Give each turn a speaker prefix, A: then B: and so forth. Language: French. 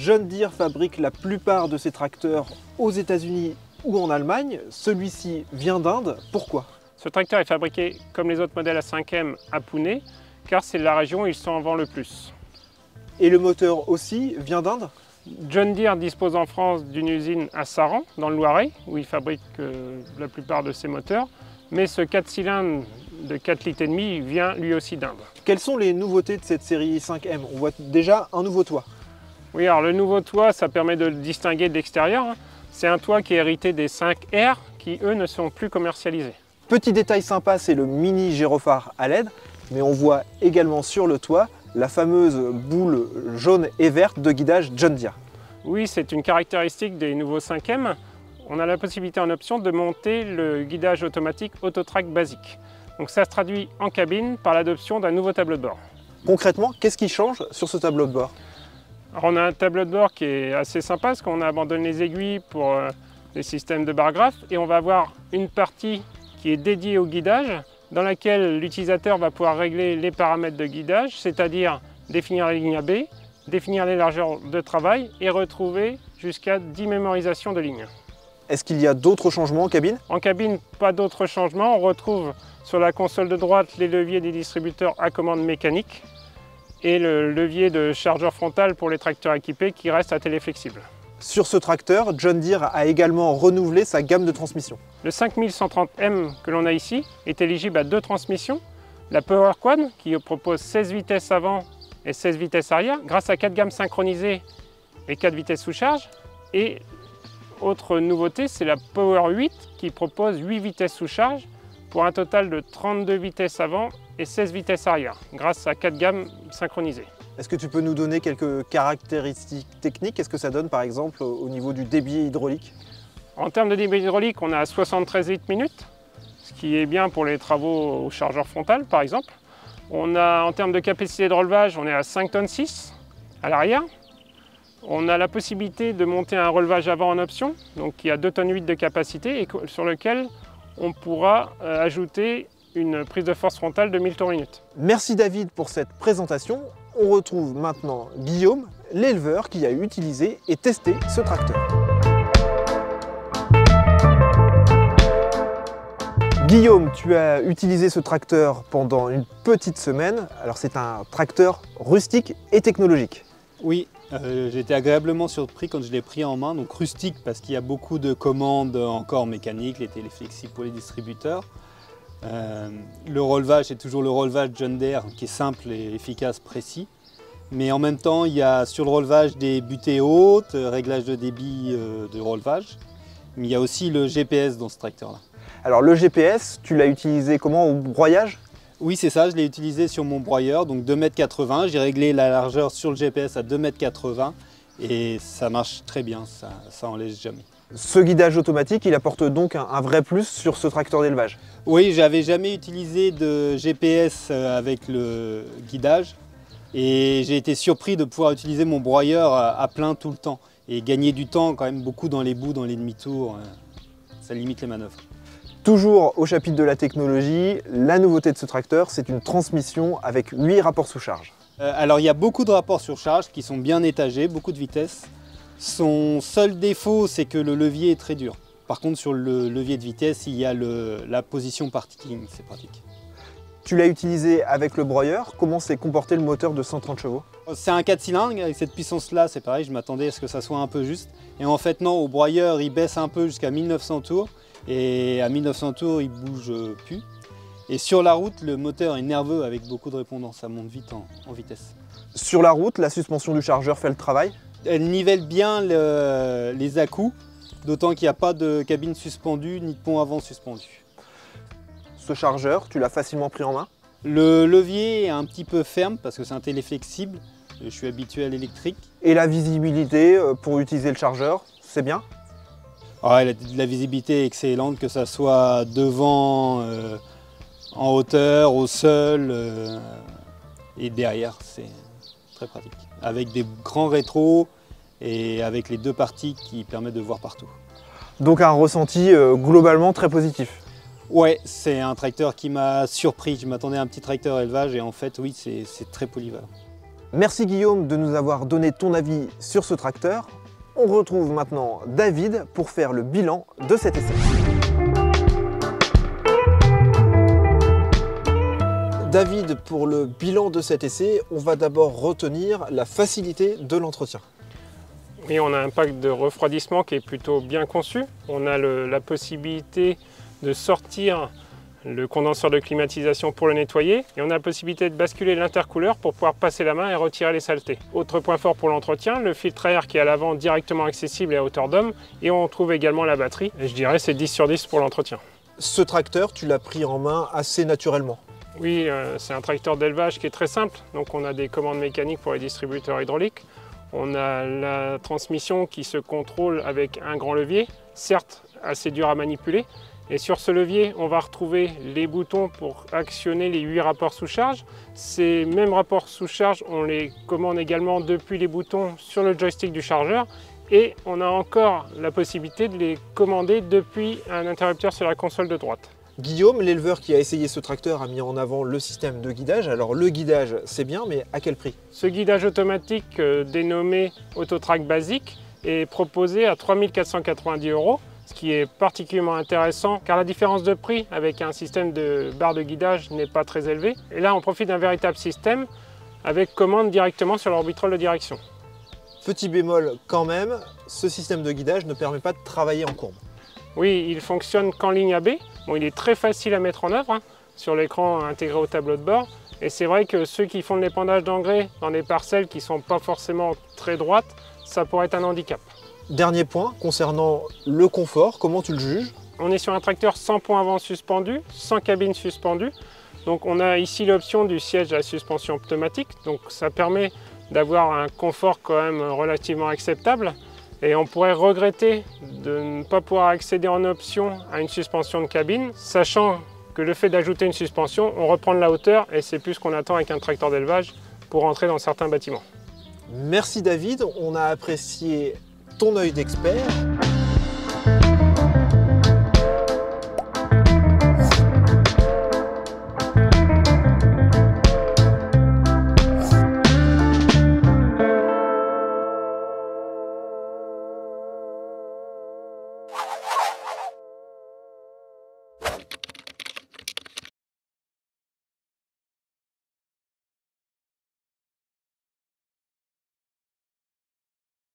A: John Deere fabrique la plupart de ses tracteurs aux États-Unis ou en Allemagne. Celui-ci vient d'Inde. Pourquoi?
B: Ce tracteur est fabriqué comme les autres modèles à 5M à Pune, car c'est la région où ils sont en vend le plus.
A: Et le moteur aussi vient d'Inde?
B: John Deere dispose en France d'une usine à Saran, dans le Loiret, où il fabrique la plupart de ses moteurs. Mais ce 4 cylindres de 4,5 litres vient lui aussi d'Inde.
A: Quelles sont les nouveautés de cette série 5M? On voit déjà un nouveau toit.
B: Oui, alors le nouveau toit, ça permet de le distinguer de l'extérieur. C'est un toit qui est hérité des 5R, qui eux ne sont plus commercialisés.
A: Petit détail sympa, c'est le mini gyrophare à LED, mais on voit également sur le toit la fameuse boule jaune et verte de guidage John Deere.
B: Oui, c'est une caractéristique des nouveaux 5M. On a la possibilité en option de monter le guidage automatique AutoTrack basique. Donc ça se traduit en cabine par l'adoption d'un nouveau tableau de bord.
A: Concrètement, qu'est-ce qui change sur ce tableau de bord?
B: Alors on a un tableau de bord qui est assez sympa parce qu'on abandonne les aiguilles pour les systèmes de bar graphe et on va avoir une partie qui est dédiée au guidage dans laquelle l'utilisateur va pouvoir régler les paramètres de guidage, c'est-à-dire définir la ligne AB, définir les largeurs de travail et retrouver jusqu'à 10 mémorisations de lignes.
A: Est-ce qu'il y a d'autres changements en cabine?
B: En cabine, pas d'autres changements. On retrouve sur la console de droite les leviers des distributeurs à commande mécanique et le levier de chargeur frontal pour les tracteurs équipés qui reste à télé-flexible.
A: Sur ce tracteur, John Deere a également renouvelé sa gamme de transmissions.
B: Le 5130M que l'on a ici est éligible à deux transmissions. La Power Quad qui propose 16 vitesses avant et 16 vitesses arrière grâce à 4 gammes synchronisées et 4 vitesses sous charge. Et autre nouveauté, c'est la Power 8 qui propose 8 vitesses sous charge pour un total de 32 vitesses avant et 16 vitesses arrière grâce à 4 gammes synchronisées.
A: Est-ce que tu peux nous donner quelques caractéristiques techniques? Qu'est-ce que ça donne par exemple au niveau du débit hydraulique?
B: En termes de débit hydraulique, on a 73 litres minute, ce qui est bien pour les travaux au chargeur frontal par exemple. En termes de capacité de relevage, on est à 5 tonnes 6 à l'arrière. On a la possibilité de monter un relevage avant en option, donc qui a 2 tonnes 8 de capacité et sur lequel on pourra ajouter une prise de force frontale de 1000 tours minute.
A: Merci David pour cette présentation. On retrouve maintenant Guillaume, l'éleveur qui a utilisé et testé ce tracteur. Guillaume, tu as utilisé ce tracteur pendant une petite semaine. Alors c'est un tracteur rustique et technologique.
C: Oui, j'ai été agréablement surpris quand je l'ai pris en main. Donc rustique parce qu'il y a beaucoup de commandes encore mécaniques, les téléflexibles pour les distributeurs. Le relevage est toujours le relevage John Deere qui est simple et efficace, précis. Mais en même temps, il y a sur le relevage des butées hautes, réglage de débit de relevage. Mais il y a aussi le GPS dans ce tracteur-là.
A: Alors le GPS, tu l'as utilisé comment, au broyage?
C: Oui, c'est ça, je l'ai utilisé sur mon broyeur, donc 2,80 m. J'ai réglé la largeur sur le GPS à 2,80 m et ça marche très bien, ça en laisse jamais.
A: Ce guidage automatique, il apporte donc un vrai plus sur ce tracteur d'élevage.
C: Oui, j'avais jamais utilisé de GPS avec le guidage et j'ai été surpris de pouvoir utiliser mon broyeur à plein tout le temps et gagner du temps quand même beaucoup dans les bouts, dans les demi-tours, ça limite les manœuvres.
A: Toujours au chapitre de la technologie, la nouveauté de ce tracteur, c'est une transmission avec 8 rapports sous charge.
C: Alors il y a beaucoup de rapports sur charge qui sont bien étagés, beaucoup de vitesses. Son seul défaut, c'est que le levier est très dur. Par contre, sur le levier de vitesse, il y a la position parking, c'est pratique.
A: Tu l'as utilisé avec le broyeur, comment s'est comporté le moteur de 130 chevaux?
C: C'est un 4 cylindres, avec cette puissance-là, c'est pareil, je m'attendais à ce que ça soit un peu juste. Et en fait, non, au broyeur, il baisse un peu jusqu'à 1900 tours. Et à 1900 tours, il ne bouge plus. Et sur la route, le moteur est nerveux avec beaucoup de répondants, ça monte vite en vitesse.
A: Sur la route, la suspension du chargeur fait le travail?
C: Elle nivelle bien les à-coups, d'autant qu'il n'y a pas de cabine suspendue ni de pont avant suspendu.
A: Ce chargeur, tu l'as facilement pris en main?
C: Le levier est un petit peu ferme parce que c'est un téléflexible, je suis habitué à l'électrique.
A: Et la visibilité pour utiliser le chargeur, c'est bien?
C: La visibilité est excellente, que ça soit devant, en hauteur, au sol et derrière, c'est très pratique. Avec des grands rétros et avec les deux parties qui permettent de voir partout.
A: Donc un ressenti globalement très positif?
C: Ouais, c'est un tracteur qui m'a surpris. Je m'attendais à un petit tracteur élevage et en fait, oui, c'est très polyvalent.
A: Merci Guillaume de nous avoir donné ton avis sur ce tracteur. On retrouve maintenant David pour faire le bilan de cet essai. David, pour le bilan de cet essai, on va d'abord retenir la facilité de l'entretien.
B: Oui, on a un pack de refroidissement qui est plutôt bien conçu. On a la possibilité de sortir le condenseur de climatisation pour le nettoyer et on a la possibilité de basculer l'intercouleur pour pouvoir passer la main et retirer les saletés. Autre point fort pour l'entretien, le filtre à air qui est à l'avant directement accessible et à hauteur d'homme, et on trouve également la batterie et je dirais c'est 10 sur 10 pour l'entretien.
A: Ce tracteur, tu l'as pris en main assez naturellement.
B: Oui, c'est un tracteur d'élevage qui est très simple, donc on a des commandes mécaniques pour les distributeurs hydrauliques. On a la transmission qui se contrôle avec un grand levier, certes assez dur à manipuler. Et sur ce levier, on va retrouver les boutons pour actionner les 8 rapports sous charge. Ces mêmes rapports sous charge, on les commande également depuis les boutons sur le joystick du chargeur. Et on a encore la possibilité de les commander depuis un interrupteur sur la console de droite.
A: Guillaume, l'éleveur qui a essayé ce tracteur, a mis en avant le système de guidage. Alors le guidage, c'est bien, mais à quel prix?
B: Ce guidage automatique dénommé Autotrac Basique est proposé à 3 490 €, ce qui est particulièrement intéressant car la différence de prix avec un système de barre de guidage n'est pas très élevée. Et là, on profite d'un véritable système avec commande directement sur l'orbitrole de direction.
A: Petit bémol quand même, ce système de guidage ne permet pas de travailler en courbe.
B: Oui, il fonctionne qu'en ligne AB. Bon, il est très facile à mettre en œuvre sur l'écran intégré au tableau de bord. Et c'est vrai que ceux qui font de l'épandage d'engrais dans des parcelles qui ne sont pas forcément très droites, ça pourrait être un handicap.
A: Dernier point, concernant le confort, comment tu le juges?
B: On est sur un tracteur sans pont avant suspendu, sans cabine suspendue. Donc on a ici l'option du siège à suspension pneumatique. Donc ça permet d'avoir un confort quand même relativement acceptable. Et on pourrait regretter de ne pas pouvoir accéder en option à une suspension de cabine, sachant que le fait d'ajouter une suspension, on reprend de la hauteur et c'est plus ce qu'on attend avec un tracteur d'élevage pour entrer dans certains bâtiments.
A: Merci David, on a apprécié ton œil d'expert.